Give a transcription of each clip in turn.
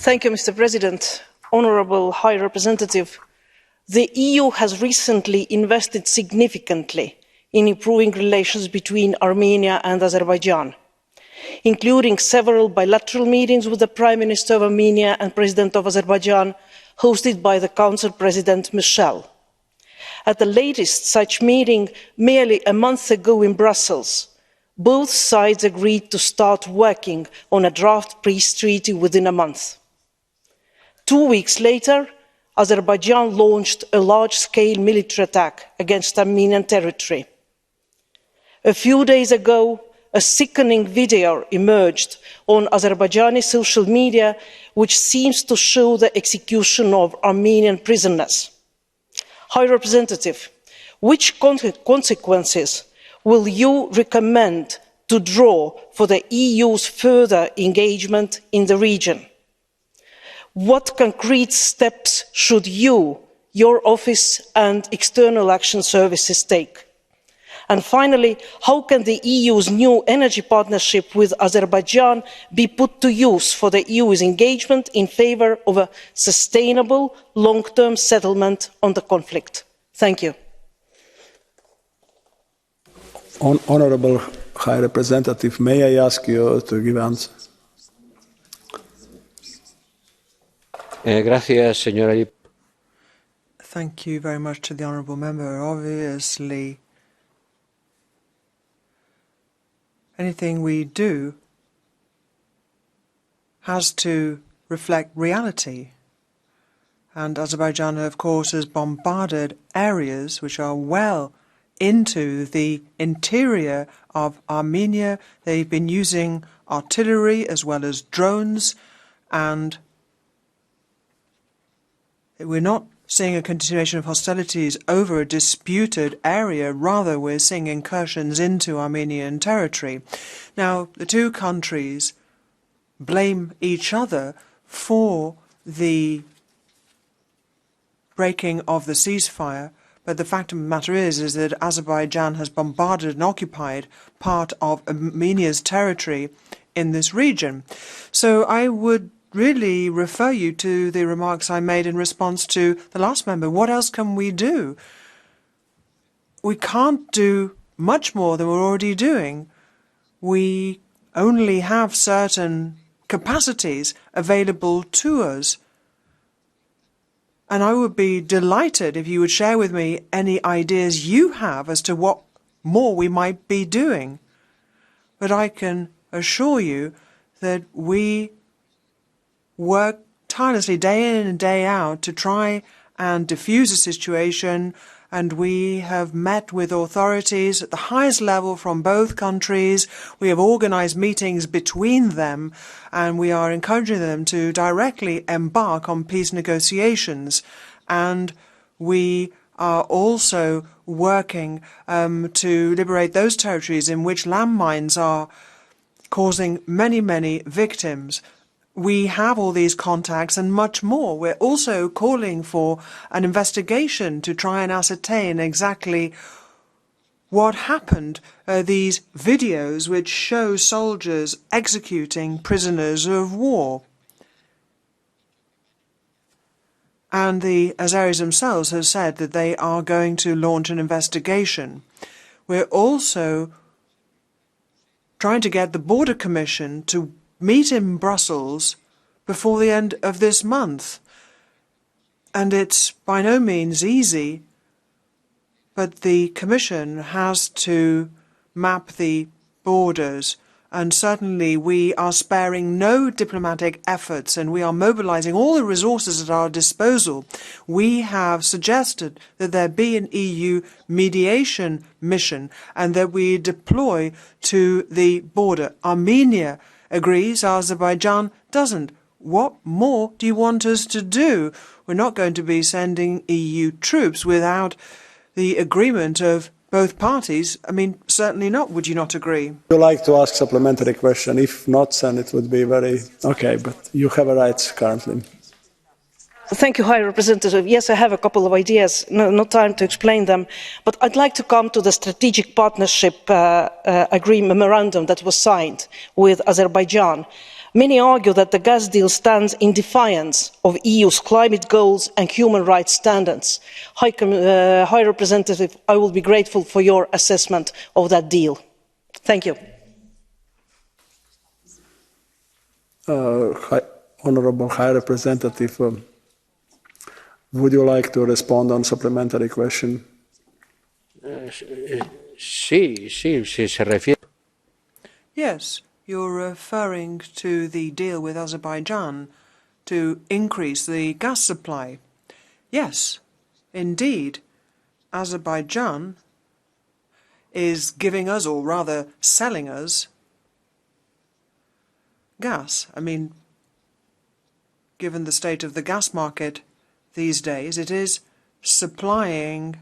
Thank you, Mr. President. Honourable High Representative, the EU has recently invested significantly in improving relations between Armenia and Azerbaijan, including several bilateral meetings with the Prime Minister of Armenia and President of Azerbaijan, hosted by the Council President Michel. At the latest such meeting, merely a month ago in Brussels, both sides agreed to start working on a draft peace treaty within a month. 2 weeks later, Azerbaijan launched a large-scale military attack against Armenian territory. A few days ago, a sickening video emerged on Azerbaijani social media which seems to show the execution of Armenian prisoners. High Representative, which consequences will you recommend to draw for the EU's further engagement in the region? What concrete steps should you, your office and External Action Services take? And finally, how can the EU's new energy partnership with Azerbaijan be put to use for the EU's engagement in favour of a sustainable, long-term settlement on the conflict? Thank you. Honourable High Representative, may I ask you to give answer? Gracias, señora. Thank you very much to the honourable member. Obviously, anything we do has to reflect reality. And Azerbaijan, of course, has bombarded areas which are well into the interior of Armenia. They've been using artillery as well as drones, and we're not seeing a continuation of hostilities over a disputed area. Rather, we're seeing incursions into Armenian territory. Now, the two countries blame each other for the breaking of the ceasefire, but the fact of the matter is that Azerbaijan has bombarded and occupied part of Armenia's territory in this region. So I would really refer you to the remarks I made in response to the last member. What else can we do? We can't do much more than we're already doing. We only have certain capacities available to us. And I would be delighted if you would share with me any ideas you have as to what more we might be doing. But I can assure you that we work tirelessly day in and day out to try and diffuse the situation, and we have met with authorities at the highest level from both countries. We have organised meetings between them, and we are encouraging them to directly embark on peace negotiations. And we are also working to liberate those territories in which landmines are causing many, many victims. We have all these contacts and much more. We're also calling for an investigation to try and ascertain exactly what happened. These videos which show soldiers executing prisoners of war. And the Azeris themselves have said that they are going to launch an investigation. We're also trying to get the Border Commission to meet in Brussels before the end of this month. And it's by no means easy, but the Commission has to map the borders, and certainly we are sparing no diplomatic efforts, and we are mobilizing all the resources at our disposal. We have suggested that there be an EU mediation mission and that we deploy to the border. Armenia agrees, Azerbaijan doesn't. What more do you want us to do? We're not going to be sending EU troops without the agreement of both parties. I mean, certainly not. Would you not agree? Would you like to ask supplementary question? If not, then it would be very okay, but you have a right currently. Thank you, High Representative. Yes, I have a couple of ideas. No time to explain them, but I'd like to come to the strategic partnership agreement memorandum that was signed with Azerbaijan. Many argue that the gas deal stands in defiance of the EU's climate goals and human rights standards. High Representative, I will be grateful for your assessment of that deal. Thank you. Honourable High Representative, would you like to respond on supplementary question? Sí, si se refiere. Yes, you're referring to the deal with Azerbaijan to increase the gas supply. Yes, indeed, Azerbaijan is giving us, or rather selling us, gas. I mean, given the state of the gas market these days, it is supplying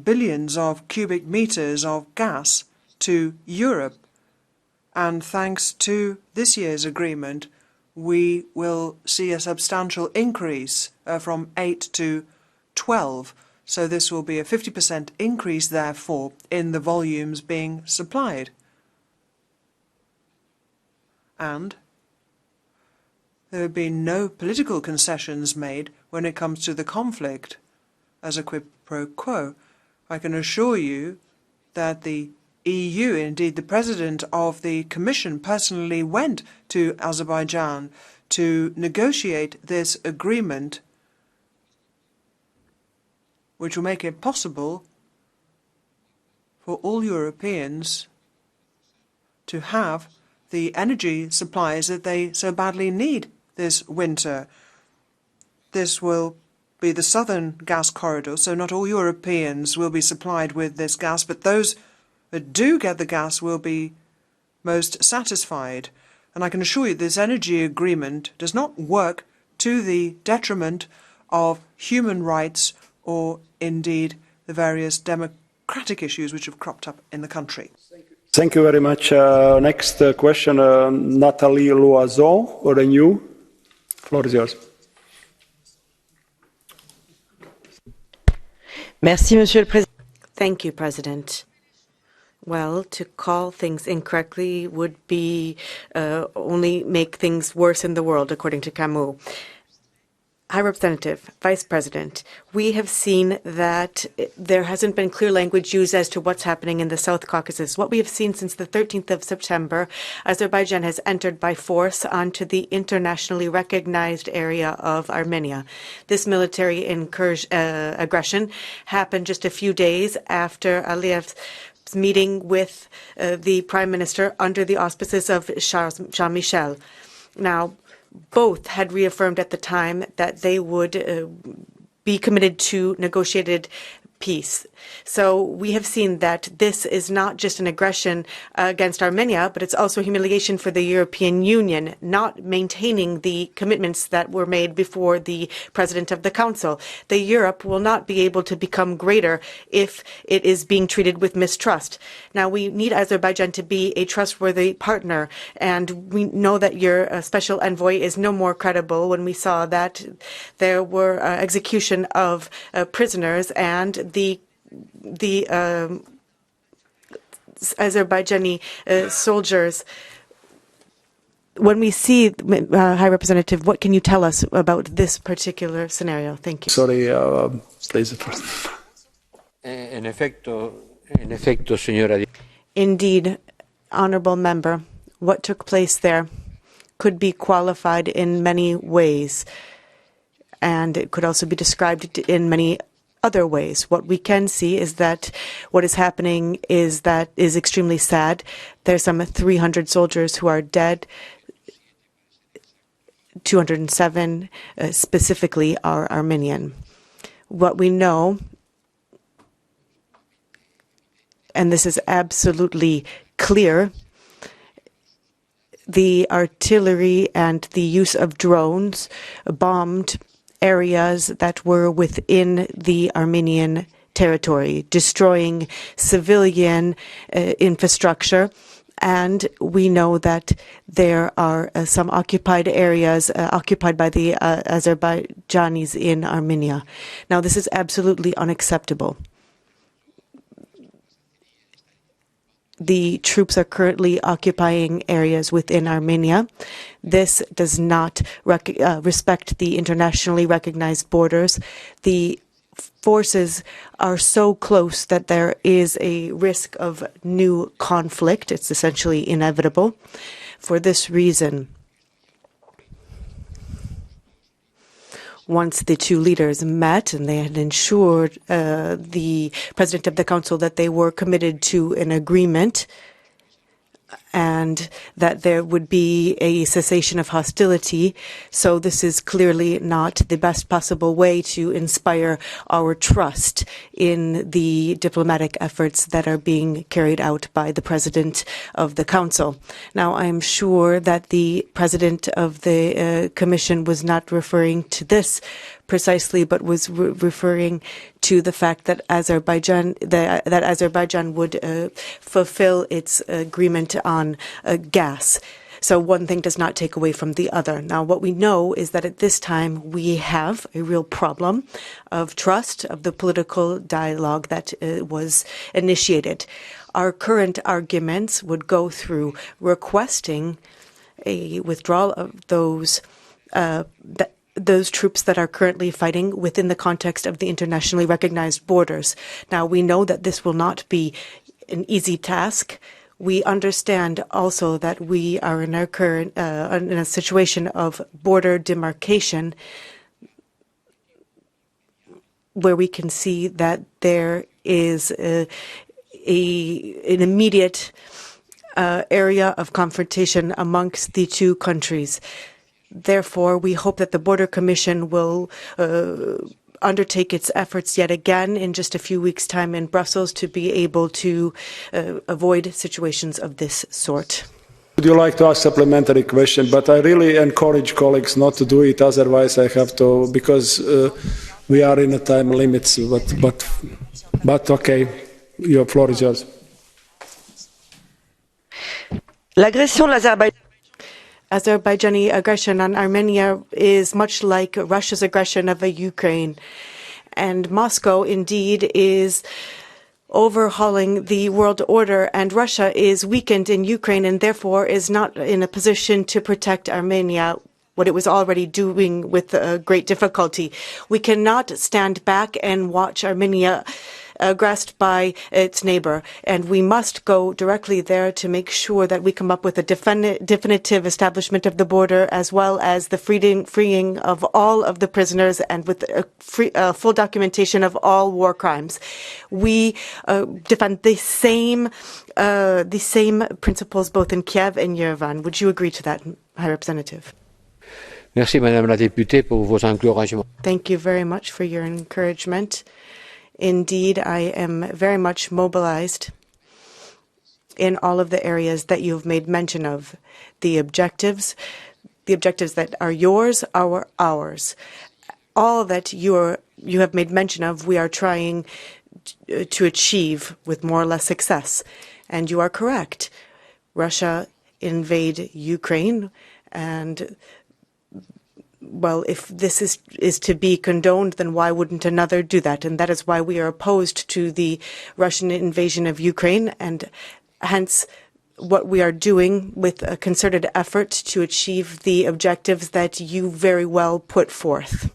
billions of cubic meters of gas to Europe. And thanks to this year's agreement, we will see a substantial increase from 8 to 12. So this will be a 50% increase, therefore, in the volumes being supplied. And there have been no political concessions made when it comes to the conflict as a quid pro quo. I can assure you that the EU, indeed the President of the Commission, personally went to Azerbaijan to negotiate this agreement, which will make it possible for all Europeans to have the energy supplies that they so badly need this winter. This will be the southern gas corridor, so not all Europeans will be supplied with this gas, but those that do get the gas will be most satisfied. And I can assure you this energy agreement does not work to the detriment of human rights or indeed the various democratic issues which have cropped up in the country. Thank you very much. Next question, Nathalie Loiseau, Renew. Floor is yours. Merci, Monsieur le Président. Thank you, President. Well, to call things incorrectly would be only make things worse in the world, according to Camus. High Representative, Vice President, we have seen that there hasn't been clear language used as to what's happening in the South Caucasus. What we have seen since the 13th of September, Azerbaijan has entered by force onto the internationally recognized area of Armenia. This military aggression happened just a few days after Aliyev's meeting with the Prime Minister under the auspices of Jean-Michel. Now, both had reaffirmed at the time that they would be committed to negotiated peace. So we have seen that this is not just an aggression against Armenia, but it's also humiliation for the European Union, not maintaining the commitments that were made before the President of the Council. The Europe will not be able to become greater if it is being treated with mistrust. Now, we need Azerbaijan to be a trustworthy partner, and we know that your special envoy is no more credible when we saw that there were execution of prisoners and the Azerbaijani soldiers. When we see, High Representative, what can you tell us about this particular scenario? Thank you. Sorry, please. En efecto, señora. Indeed, honorable member, what took place there could be qualified in many ways, and it could also be described in many other ways. What we can see is that what is happening is extremely sad. There's some 300 soldiers who are dead. 207 specifically are Armenian. What we know, and this is absolutely clear, the artillery and the use of drones bombed areas that were within the Armenian territory, destroying civilian infrastructure. And we know that there are some occupied areas occupied by the Azerbaijanis in Armenia. Now, this is absolutely unacceptable. the troops are currently occupying areas within Armenia. This does not respect the internationally recognized borders. The forces are so close that there is a risk of new conflict. It's essentially inevitable. For this reason, once the two leaders met and they had ensured the President of the Council that they were committed to an agreement and that there would be a cessation of hostility. So this is clearly not the best possible way to inspire our trust in the diplomatic efforts that are being carried out by the President of the Council. Now, I am sure that the President of the Commission was not referring to this precisely, but was referring to the fact that Azerbaijan would fulfill its agreement on gas. So one thing does not take away from the other. Now, what we know is that at this time we have a real problem of trust of the political dialogue that was initiated. Our current arguments would go through requesting a withdrawal of those troops that are currently fighting within the context of the internationally recognized borders. Now, we know that this will not be an easy task. We understand also that we are in our current in a situation of border demarcation where we can see that there is an immediate area of confrontation amongst the two countries. Therefore, we hope that the Border Commission will undertake its efforts yet again in just a few weeks' time in Brussels to be able to avoid situations of this sort. Would you like to ask a supplementary question? But I really encourage colleagues not to do it, otherwise I have to, because we are in a time limits, but okay, your floor is yours. L'agression de l'Azerbaïdjan. Azerbaijani aggression on Armenia is much like Russia's aggression of Ukraine. And Moscow, indeed, is overhauling the world order, and Russia is weakened in Ukraine and therefore is not in a position to protect Armenia, what it was already doing with great difficulty. We cannot stand back and watch Armenia aggressed by its neighbor, and we must go directly there to make sure that we come up with a definitive establishment of the border, as well as the freeing of all of the prisoners and with a full documentation of all war crimes. We defend the same principles both in Kiev and Yerevan. Would you agree to that, High Representative? Merci, Madame la députée, pour vos encouragements. Thank you very much for your encouragement. Indeed, I am very much mobilized in all of the areas that you've made mention of. The objectives that are yours are ours. All that you have made mention of, we are trying to achieve with more or less success. And you are correct. Russia invade Ukraine, and well, if this is to be condoned, then why wouldn't another do that? And that is why we are opposed to the Russian invasion of Ukraine, and hence what we are doing with a concerted effort to achieve the objectives that you very well put forth.